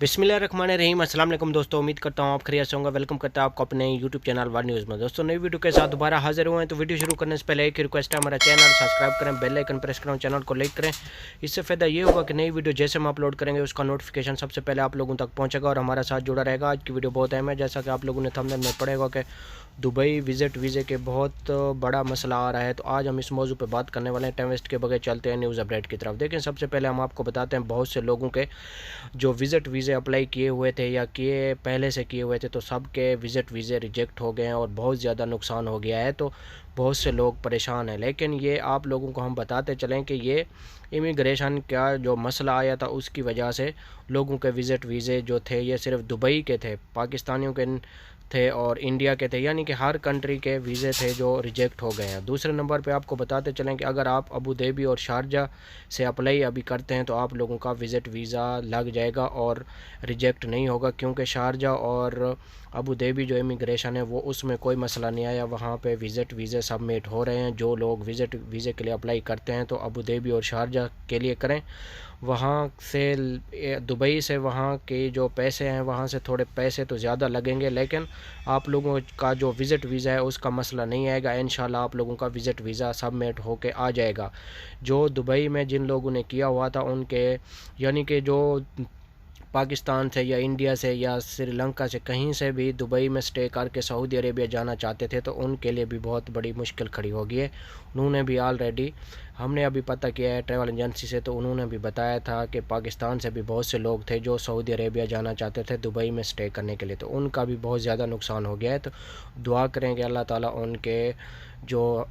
بسم اللہ الرحمن الرحیم۔ السلام علیکم دوستوں، امید کرتا ہوں آپ خیریت سے ہوں گے۔ ویلکم کرتا ہوں آپ کو اپنے یوٹیوب چینل ور نیوز میں۔ دوستوں نئی ویڈیو کے ساتھ دوبارہ حاضر ہوئے ہیں، تو ویڈیو شروع کرنے سے پہلے ایک ریکویسٹ ہے، ہمارا چینل سبسکرائب کریں، بیل آئیکن پریس کریں، چینل کو لائک کریں۔ اس سے فائدہ یہ ہوگا کہ نئی ویڈیو جیسے ہم اپلوڈ کریں گے اس کا نوٹیفیکیشن سب سے پہلے آپ لوگوں تک پہنچے گا اور ہمارا ساتھ جڑا رہے گا۔ آج کی ویڈیو بہت اہم ہے، جیسا کہ آپ لوگوں نے تھمبنیل میں پڑھا ہوگا کہ دبئی وزٹ ویزے کے بہت بڑا مسئلہ آ رہا ہے، تو آج ہم اس موضوع پہ بات کرنے والے ہیں۔ ٹائم ویسٹ کے بغیر چلتے ہیں نیوز اپڈیٹ کی طرف۔ دیکھیں، سب سے پہلے ہم آپ کو بتاتے ہیں بہت سے لوگوں کے جو وزٹ ویزے اپلائی کیے ہوئے تھے یا پہلے سے کیے ہوئے تھے، تو سب کے وزٹ ویزے ریجیکٹ ہو گئے ہیں اور بہت زیادہ نقصان ہو گیا ہے، تو بہت سے لوگ پریشان ہیں۔ لیکن یہ آپ لوگوں کو ہم بتاتے چلیں کہ یہ امیگریشن کا جو مسئلہ آیا تھا اس کی وجہ سے لوگوں کے وزٹ ویزے جو تھے یہ صرف دبئی کے تھے، پاکستانیوں کے تھے اور انڈیا کے تھے، یعنی کہ ہر کنٹری کے ویزے تھے جو ریجیکٹ ہو گئے ہیں۔ دوسرے نمبر پہ آپ کو بتاتے چلیں کہ اگر آپ ابو ظبی اور شارجہ سے اپلائی ابھی کرتے ہیں تو آپ لوگوں کا وزٹ ویزا لگ جائے گا اور ریجیکٹ نہیں ہوگا، کیونکہ شارجہ اور ابو ظبی جو امیگریشن ہے وہ اس میں کوئی مسئلہ نہیں آیا، وہاں پہ وزٹ ویزے سبمٹ ہو رہے ہیں۔ جو لوگ وزٹ ویزے کے لیے اپلائی کرتے ہیں تو ابو ظبی اور شارجہ کے لیے کریں، وہاں سے دبئی سے وہاں کے جو پیسے ہیں وہاں سے تھوڑے پیسے تو زیادہ لگیں گے، لیکن آپ لوگوں کا جو وزٹ ویزا ہے اس کا مسئلہ نہیں آئے گا۔ انشاءاللہ آپ لوگوں کا وزٹ ویزا سبمٹ ہو کے آ جائے گا۔ جو دبئی میں جن لوگوں نے کیا ہوا تھا ان کے، یعنی کہ جو پاکستان سے یا انڈیا سے یا سری لنکا سے کہیں سے بھی دبئی میں سٹے کر کے سعودی عربیہ جانا چاہتے تھے، تو ان کے لیے بھی بہت بڑی مشکل کھڑی ہوگی ہے۔ انہوں نے بھی آلریڈی، ہم نے ابھی پتہ کیا ہے ٹریول ایجنسی سے، تو انہوں نے بھی بتایا تھا کہ پاکستان سے بھی بہت سے لوگ تھے جو سعودی عربیہ جانا چاہتے تھے دبئی میں سٹے کرنے کے لیے، تو ان کا بھی بہت زیادہ نقصان ہو گیا ہے۔ تو دعا کریں کہ اللہ تعالیٰ ان کے جو